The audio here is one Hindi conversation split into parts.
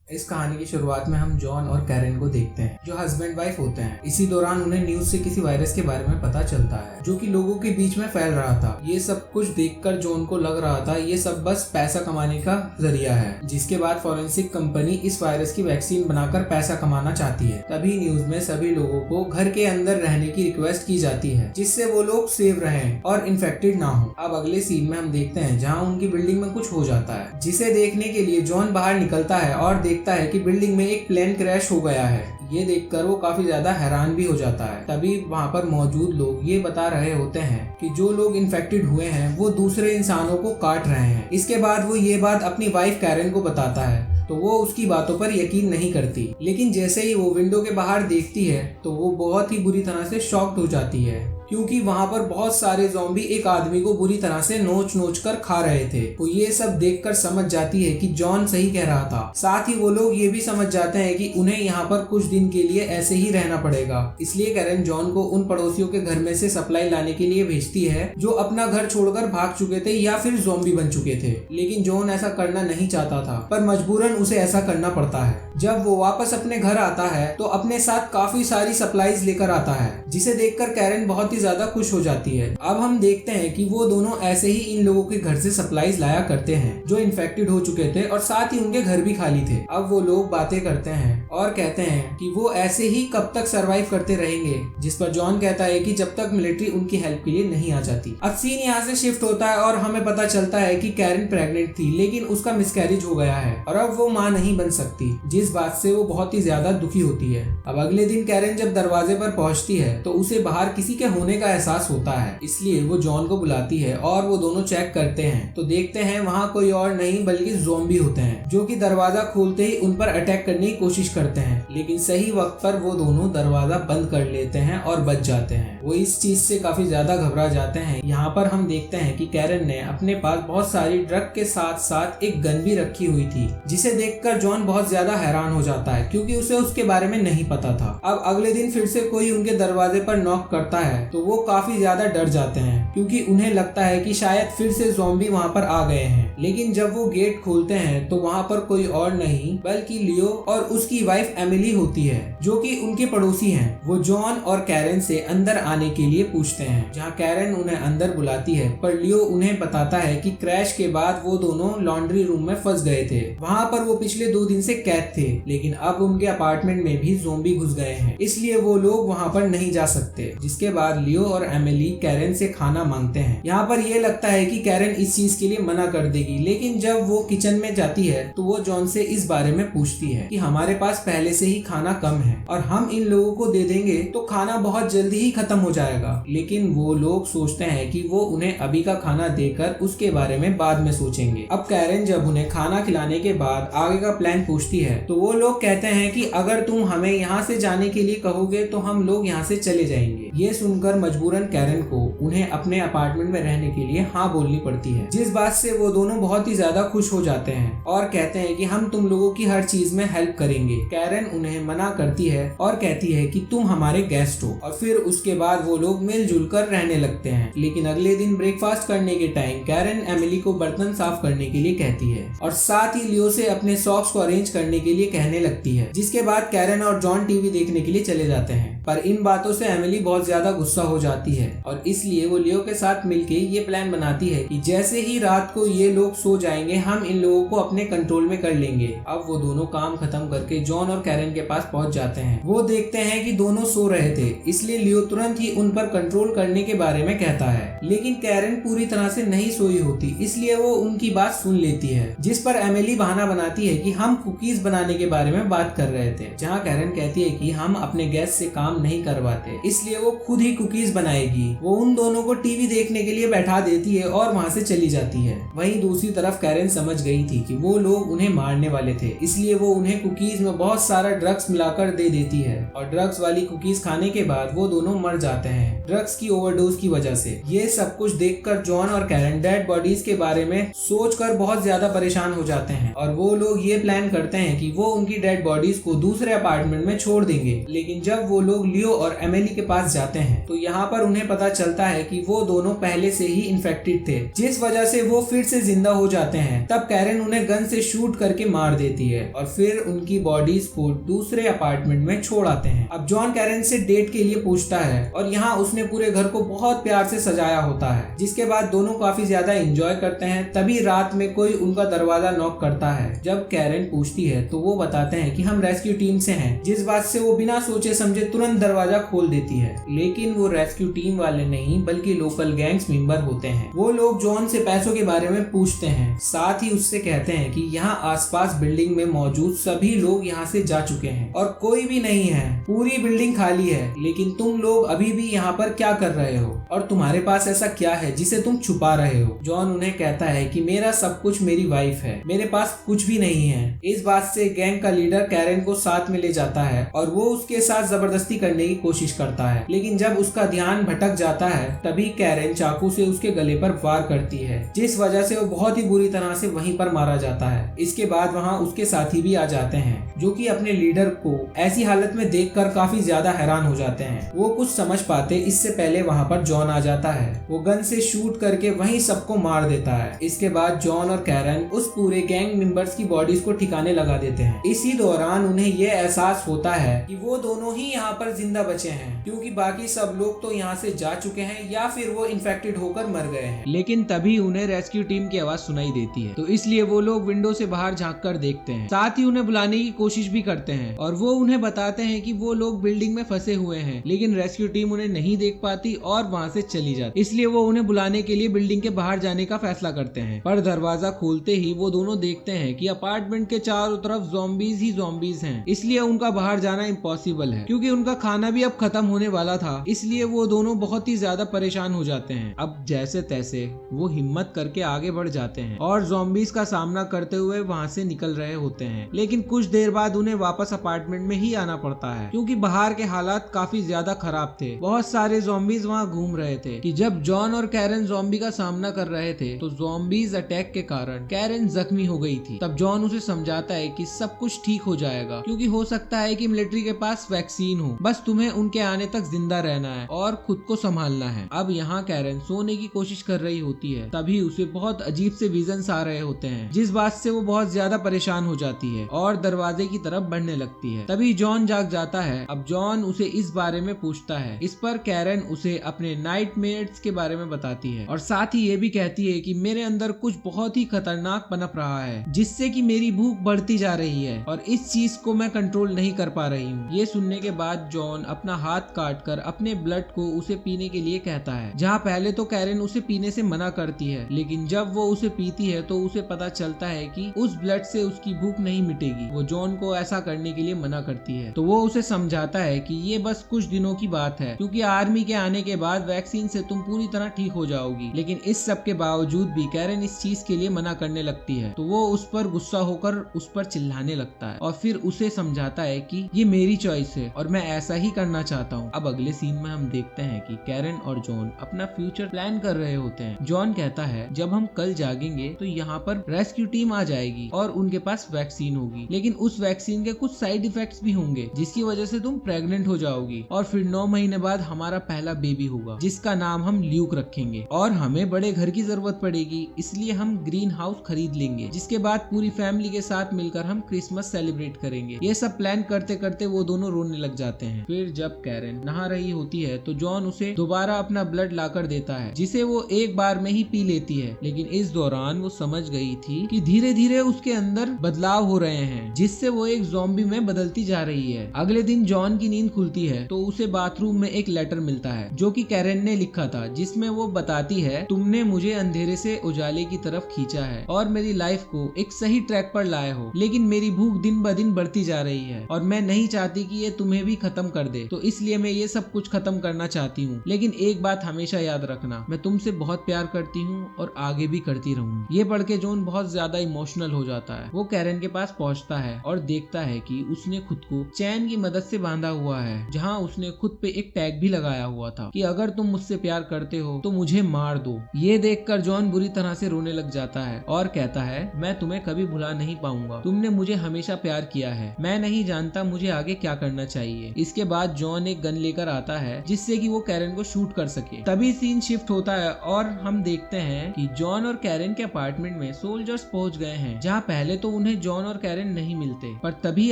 इस कहानी की शुरुआत में हम जॉन और कैरेन को देखते हैं जो हस्बैंड वाइफ होते हैं। इसी दौरान उन्हें न्यूज से किसी वायरस के बारे में पता चलता है जो कि लोगों के बीच में फैल रहा था। ये सब कुछ देखकर जॉन को लग रहा था ये सब बस पैसा कमाने का जरिया है, जिसके बाद फॉरेंसिक कंपनी इस वायरस की वैक्सीन बनाकर पैसा कमाना चाहती है। तभी न्यूज में सभी लोगों को घर के अंदर रहने की रिक्वेस्ट की जाती है जिससे वो लोग सेव रहें और इन्फेक्टेड ना हो। अब अगले सीन में हम देखते हैं जहाँ उनकी बिल्डिंग में कुछ हो जाता है, जिसे देखने के लिए जॉन बाहर निकलता है और देखता है कि बिल्डिंग में एक प्लेन क्रैश हो गया है। ये देखकर वो काफी ज्यादा हैरान भी हो जाता है। तभी वहाँ पर मौजूद लोग ये बता रहे होते हैं कि जो लोग इन्फेक्टेड हुए हैं वो दूसरे इंसानों को काट रहे हैं। इसके बाद वो ये बात अपनी वाइफ कैरेन को बताता है तो वो उसकी बातों पर यकीन नहीं करती, लेकिन जैसे ही वो विंडो के बाहर देखती है तो वो बहुत ही बुरी तरह से शॉक्ड हो जाती है क्योंकि वहाँ पर बहुत सारे ज़ॉम्बी एक आदमी को बुरी तरह से नोच नोच कर खा रहे थे। वो ये सब देखकर समझ जाती है कि जॉन सही कह रहा था। साथ ही वो लोग ये भी समझ जाते हैं कि उन्हें यहाँ पर कुछ दिन के लिए ऐसे ही रहना पड़ेगा। इसलिए कैरेन जॉन को उन पड़ोसियों के घर में से सप्लाई लाने के लिए भेजती है जो अपना घर छोड़कर भाग चुके थे या फिर ज़ॉम्बी बन चुके थे। लेकिन जॉन ऐसा करना नहीं चाहता था, पर मजबूरन उसे ऐसा करना पड़ता है। जब वो वापस अपने घर आता है तो अपने साथ काफी सारी सप्लाईज लेकर आता है, जिसे देखकर कैरेन बहुत ही ज्यादा खुश हो जाती है। अब हम देखते हैं कि वो दोनों ऐसे ही इन लोगों के घर से सप्लाईज लाया करते हैं जो इन्फेक्टेड हो चुके थे और साथ ही उनके घर भी खाली थे। अब वो लोग बातें करते हैं और कहते हैं कि वो ऐसे ही कब तक सरवाइव करते रहेंगे, जिस पर जॉन कहता है कि जब तक मिलिट्री उनकी हेल्प के लिए नहीं आ जाती। अब सीन यहाँ से शिफ्ट होता है और हमें पता चलता है कि कैरेन प्रेग्नेंट थी लेकिन उसका मिसकैरेज हो गया है और अब वो माँ नहीं बन सकती, जिस बात से वो बहुत ही ज्यादा दुखी होती है। अब अगले दिन कैरेन जब दरवाजे पर पहुंचती है तो उसे बाहर किसी के होने का एहसास होता है, इसलिए वो जॉन को बुलाती है और वो दोनों चेक करते हैं तो देखते हैं वहाँ कोई और नहीं बल्कि ज़ॉम्बी होते हैं जो कि दरवाजा खोलते ही उन पर अटैक करने की कोशिश करते हैं। लेकिन सही वक्त पर वो दोनों दरवाजा बंद कर लेते हैं और बच जाते हैं। वो इस चीज से काफी ज्यादा घबरा जाते हैं। यहाँ पर हम देखते हैं कि कैरेन ने अपने पास बहुत सारी ड्रग के साथ साथ एक गन भी रखी हुई थी, जिसे देखकर जॉन बहुत ज्यादा हैरान हो जाता है क्योंकि उसे उसके बारे में नहीं पता था। अब अगले दिन फिर से कोई उनके दरवाजे पर नॉक करता है तो वो काफी ज्यादा डर जाते हैं क्योंकि उन्हें लगता है कि शायद फिर से ज़ॉम्बी वहाँ पर आ गए हैं। लेकिन जब वो गेट खोलते हैं तो वहाँ पर कोई और नहीं बल्कि लियो और उसकी वाइफ एमिली होती है जो कि उनके पड़ोसी हैं। वो जॉन और कैरेन से अंदर आने के लिए पूछते हैं, जहाँ कैरेन उन्हें अंदर बुलाती है पर लियो उन्हें बताता है कि क्रैश के बाद वो दोनों लॉन्ड्री रूम में फंस गए थे। वहाँ पर वो पिछले 2 दिन से कैद थे, लेकिन अब उनके अपार्टमेंट में भी ज़ॉम्बी घुस गए हैं, इसलिए वो लोग वहाँ पर नहीं जा सकते। जिसके बाद लियो और एमिली कैरेन से खाना मांगते हैं। यहाँ पर ये लगता है कि कैरेन इस चीज के लिए मना कर देगी, लेकिन जब वो किचन में जाती है तो वो जॉन से इस बारे में पूछती है कि हमारे पास पहले से ही खाना कम है और हम इन लोगों को दे देंगे तो खाना बहुत जल्दी ही खत्म हो जाएगा। लेकिन वो लोग सोचते हैं कि वो उन्हें अभी का खाना देकर उसके बारे में बाद में सोचेंगे। अब कैरेन जब उन्हें खाना खिलाने के बाद आगे का प्लान पूछती है तो वो लोग कहते हैं कि अगर तुम हमें यहाँ से जाने के लिए कहोगे तो हम लोग यहाँ से चले जाएंगे। ये सुनकर मजबूरन कैरेन को उन्हें अपने अपार्टमेंट में रहने के लिए हाँ बोलनी पड़ती है, जिस बात से वो दोनों बहुत ही ज्यादा खुश हो जाते हैं और कहते हैं कि हम तुम लोगों की हर चीज में हेल्प करेंगे। कैरेन उन्हें मना करती है और कहती है कि तुम हमारे गेस्ट हो और फिर उसके बाद वो लोग मिलजुल कर रहने लगते हैं। लेकिन अगले दिन ब्रेकफास्ट करने के टाइम कैरेन एमिली को बर्तन साफ करने के लिए कहती है और साथ ही लियो से अपने सॉक्स को अरेंज करने के लिए कहने लगती है। जिसके बाद कैरेन और जॉन टीवी देखने के लिए चले जाते हैं, पर इन बातों से एमिली बहुत ज्यादा गुस्सा हो जाती है और इसलिए वो लियो के साथ मिलके ये प्लान बनाती है कि जैसे ही रात को ये लोग सो जाएंगे हम इन लोगों को अपने कंट्रोल में कर लेंगे। अब वो दोनों काम खत्म करके जॉन और कैरेन के पास पहुंच जाते हैं। वो देखते हैं कि दोनों सो रहे थे, इसलिए लियो तुरंत ही उन पर कंट्रोल करने के बारे में कहता है। लेकिन कैरेन पूरी तरह से नहीं सोई होती, इसलिए वो उनकी बात सुन लेती है। जिस पर एमिली बहाना बनाती है कि हम कुकीज बनाने के बारे में बात कर रहे थे, जहाँ कैरेन कहती है कि हम अपने गैस से काम नहीं करवाते, इसलिए वो खुद ही कुकीज बनाएगी। वो उन दोनों को टीवी देखने के लिए बैठा देती है और वहाँ से चली जाती है। वहीं दूसरी तरफ कैरेन समझ गई थी कि वो लोग उन्हें मारने वाले थे, इसलिए वो उन्हें कुकीज में बहुत सारा ड्रग्स मिलाकर दे देती है और ड्रग्स वाली कुकीज खाने के बाद वो दोनों मर जाते हैं ड्रग्स की ओवरडोज की वजह से। ये सब कुछ देखकर जॉन और कैरेन डेड बॉडीज के बारे में सोचकर बहुत ज्यादा परेशान हो जाते हैं और वो लोग ये प्लान करते हैं कि वो उनकी डेड बॉडीज को दूसरे अपार्टमेंट में छोड़ देंगे। लेकिन जब वो लोग लियो और एमिली के पास जाते हैं तो यहाँ पर उन्हें पता चलता है कि वो दोनों पहले से ही इन्फेक्टेड थे, जिस वजह से वो फिर से जिंदा जिंदा हो जाते हैं तब कैरन उन्हें गन से शूट करके मार देती है और फिर उनकी बॉडीज को दूसरे अपार्टमेंट में छोड़ आते हैं। अब जॉन कैरन से डेट के लिए पूछता है और यहाँ उसने पूरे घर को बहुत प्यार से सजाया होता है, जिसके बाद दोनों काफी ज्यादा एंजॉय करते हैं। तभी रात में कोई उनका दरवाजा नॉक करता है। जब कैरन पूछती है तो वो बताते हैं कि हम रेस्क्यू टीम से हैं, जिस बात से वो बिना सोचे समझे तुरंत दरवाजा खोल देती है। लेकिन वो रेस्क्यू टीम वाले नहीं बल्कि लोकल गैंग्स मेंबर होते हैं। वो लोग जॉन से पैसों के बारे में पूछते हैं, साथ ही उससे कहते हैं कि यहाँ आसपास बिल्डिंग में मौजूद सभी लोग यहाँ से जा चुके हैं और कोई भी नहीं है, पूरी बिल्डिंग खाली है। लेकिन तुम लोग अभी भी यहाँ पर क्या कर रहे हो और तुम्हारे पास ऐसा क्या है जिसे तुम छुपा रहे हो? जॉन उन्हें कहता है कि मेरा सब कुछ मेरी वाइफ है, मेरे पास कुछ भी नहीं है। इस बात से गैंग का लीडर कैरन को साथ में ले जाता है और वो उसके साथ जबरदस्ती करने की कोशिश करता है। लेकिन जब उसका ध्यान भटक जाता है तभी कैरन चाकू से उसके गले पर वार करती है, जिस वजह से वो बहुत ही बुरी तरह से वहीं पर मारा जाता है। इसके बाद वहाँ उसके साथी भी आ जाते हैं जो कि अपने लीडर को ऐसी हालत में देखकर काफी ज्यादा हैरान हो जाते हैं। वो कुछ समझ पाते इससे पहले वहाँ पर जॉन आ जाता है। वो गन से शूट करके वहीं सबको मार देता है। इसके बाद जॉन और कैरन उस पूरे गैंग मेंबर्स की बॉडीज को ठिकाने लगा देते हैं। इसी दौरान उन्हें ये एहसास होता है कि वो दोनों ही यहाँ पर जिंदा बचे हैं, क्योंकि बाकी सब लोग तो यहाँ से जा चुके हैं या फिर वो इन्फेक्टेड होकर मर गए हैं। लेकिन तभी उन्हें रेस्क्यू टीम की आवाज सुनाई देती है, तो इसलिए वो लोग विंडो से बाहर झांक कर देखते हैं। साथ ही उन्हें बुलाने की कोशिश भी करते हैं और वो उन्हें बताते हैं कि वो लोग बिल्डिंग में फंसे हुए हैं, लेकिन रेस्क्यू टीम उन्हें नहीं देख पाती और वहाँ से चली जाती। इसलिए वो उन्हें बुलाने के लिए बिल्डिंग के बाहर जाने का फैसला करते हैं। पर दरवाजा खोलते ही वो दोनों देखते हैं कि अपार्टमेंट के चारों तरफ ज़ॉम्बीज ही ज़ॉम्बीज हैं। इसलिए उनका बाहर जाना इम्पॉसिबल है, क्योंकि उनका खाना भी अब खत्म होने वाला था। इसलिए वो दोनों बहुत ही ज्यादा परेशान हो जाते हैं। अब जैसे तैसे वो हिम्मत करके आगे बढ़ जाते हैं और ज़ॉम्बीज का सामना करते हुए वहाँ से निकल रहे होते हैं। लेकिन कुछ देर बाद उन्हें वापस अपार्टमेंट में ही आना पड़ता है, क्योंकि बाहर के हालात काफी ज्यादा खराब थे। बहुत सारे ज़ॉम्बीज वहाँ घूम रहे थे कि जब जॉन और कैरन ज़ॉम्बी का सामना कर रहे थे तो ज़ॉम्बीज अटैक के कारण कैरन जख्मी हो गई थी। तब जॉन उसे समझाता है कि सब कुछ ठीक हो जाएगा, क्योंकि हो सकता है कि मिलिट्री के पास वैक्सीन हो, बस तुम्हें उनके आने तक जिंदा रहना है और खुद को संभालना है। अब यहाँ कैरन सोने की कोशिश कर रही होती है, तभी उसे बहुत अजीब से विजन्स आ रहे होते हैं, जिस बात से वो बहुत ज्यादा परेशान हो जाती है और दरवाजे की तरफ बढ़ने लगती है। तभी जॉन जाग जाता है। अब जॉन उसे इस बारे में पूछता है। इस पर कैरन उसे अपने नाइटमेयर्स के बारे में बताती है और साथ ही ये भी कहती है कि मेरे अंदर कुछ बहुत ही खतरनाक पनप रहा है, जिससे कि मेरी भूख बढ़ती जा रही है और इस चीज को मैं कंट्रोल नहीं कर पा रही हूँ। ये सुनने के बाद जॉन अपना हाथ काट कर अपने ब्लड को उसे पीने के लिए कहता है, जहाँ पहले तो कैरन उसे पीने से मना करती है, लेकिन जब वो उसे पीती है तो उसे पता चलता है कि उस ब्लड से उसकी भूख नहीं मिटेगी। वो जॉन को ऐसा करने के लिए मना करती है, तो वो उसे समझाता है कि ये बस कुछ दिनों की बात है, क्योंकि आर्मी के आने के बाद वैक्सीन से तुम पूरी तरह ठीक हो जाओगी। लेकिन इस सब के बावजूद भी कैरन इस चीज के लिए मना करने लगती है, तो वो उस पर गुस्सा होकर उस पर चिल्लाने लगता है और फिर उसे समझाता है कि ये मेरी चॉइस है और मैं ऐसा ही करना चाहता हूँ। अब अगले सीन में हम देखते हैं कि कैरन और जॉन अपना फ्यूचर प्लान कर रहे होते हैं। जॉन कहता है, जब हम कल जागेंगे तो यहाँ पर रेस्क्यू टीम आ जाएगी और उनके पास वैक्सीन होगी, लेकिन उस वैक्सीन के कुछ साइड इफेक्ट्स भी होंगे, जिसकी वजह से तुम प्रेग्नेंट हो जाओगी और फिर 9 महीने बाद हमारा पहला बेबी होगा, जिसका नाम हम ल्यूक रखेंगे और हमें बड़े घर की जरूरत पड़ेगी, इसलिए हम ग्रीन हाउस खरीद लेंगे, जिसके बाद पूरी फैमिली के साथ मिलकर हम क्रिसमस सेलिब्रेट करेंगे। ये सब प्लान करते करते वो दोनों रोने लग जाते हैं। फिर जब कैरन नहा रही होती है तो जॉन उसे दोबारा अपना ब्लड लाकर देता है, जिसे वो एक बार में ही पी लेती है। लेकिन इस दौरान वो समझ गई थी कि धीरे धीरे उसके अंदर बदलाव हो रहे हैं, जिससे वो एक ज़ॉम्बी में बदलती जा रही है। अगले दिन जॉन की नींद खुलती है तो उसे बाथरूम में एक लेटर मिलता है जो कि कैरन ने लिखा था, जिसमें वो बताती है, तुमने मुझे अंधेरे से उजाले की तरफ खींचा है और मेरी लाइफ को एक सही ट्रैक पर लाए हो, लेकिन मेरी भूख दिन ब दिन बढ़ती जा रही है और मैं नहीं चाहती कि ये तुम्हें भी खत्म कर दे, तो इसलिए मैं ये सब कुछ खत्म करना चाहती हूँ। लेकिन एक बात हमेशा याद रखना, मैं तुमसे बहुत प्यार करती हूँ और आगे भी करती रहूंगी। ये पढ़ के जॉन बहुत ज्यादा इमोशनल हो जाता है। वो कैरन के पास पहुँचता है और देखता है कि उसने खुद को चैन की मदद से बांधा हुआ है, जहाँ उसने खुद पे एक टैग भी लगाया हुआ था कि अगर तुम तुम मुझसे प्यार करते हो तो मुझे मार दो। ये देखकर जॉन बुरी तरह से रोने लग जाता है और कहता है मैं तुम्हें कभी भुला नहीं पाऊंगा, तुमने मुझे हमेशा प्यार किया है, मैं नहीं जानता मुझे आगे क्या करना चाहिए। इसके बाद जॉन एक गन लेकर आता है जिससे कि वो कैरन को शूट कर सके। तभी सीन शिफ्ट होता है और हम देखते हैं कि जॉन और कैरन के अपार्टमेंट में सोल्जर्स पहुंच गए हैं, जहां पहले तो उन्हें जॉन और कैरन नहीं मिलते, पर तभी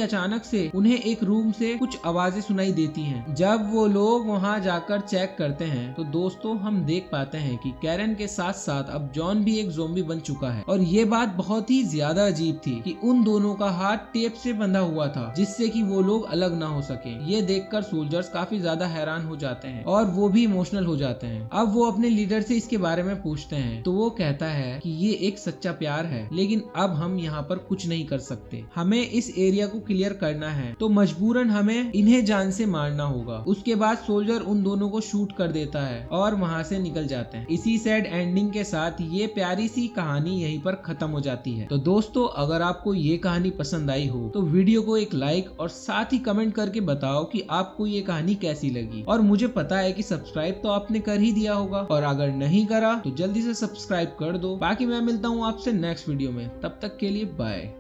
अचानक से उन्हें एक रूम से कुछ आवाजें सुनाई देती हैं। जब वो लोग वहां जाकर चेक करते हैं तो दोस्तों हम देख पाते हैं कि कैरन के साथ साथ अब जॉन भी एक ज़ॉम्बी बन चुका है। और ये बात बहुत ही ज्यादा अजीब थी कि उन दोनों का हाथ टेप से बंधा हुआ था जिससे कि वो लोग अलग ना हो सके। ये देखकर सोल्जर्स काफी ज्यादा हैरान हो जाते हैं और वो भी इमोशनल हो जाते हैं। अब वो अपने लीडर से इसके बारे में पूछते हैं तो वो कहता है कि ये एक सच्चा प्यार है, लेकिन अब हम यहाँ पर कुछ नहीं कर सकते, हमें इस एरिया को क्लियर करना है तो मजबूरन हमें इन्हें जान से मारना होगा। उसके बाद सोल्जर उन दोनों को शूट कर देता है और वहाँ से निकल जाते हैं। इसी सैड एंडिंग के साथ ये प्यारी सी कहानी यहीं पर खत्म हो जाती है। तो दोस्तों अगर आपको ये कहानी पसंद आई हो तो वीडियो को एक लाइक और साथ ही कमेंट करके बताओ कि आपको ये कहानी कैसी लगी। और मुझे पता है कि सब्सक्राइब तो आपने कर ही दिया होगा, और अगर नहीं करा तो जल्दी से सब्सक्राइब कर दो। बाकी मैं मिलता हूँ आपसे नेक्स्ट वीडियो में, तब तक के लिए बाय।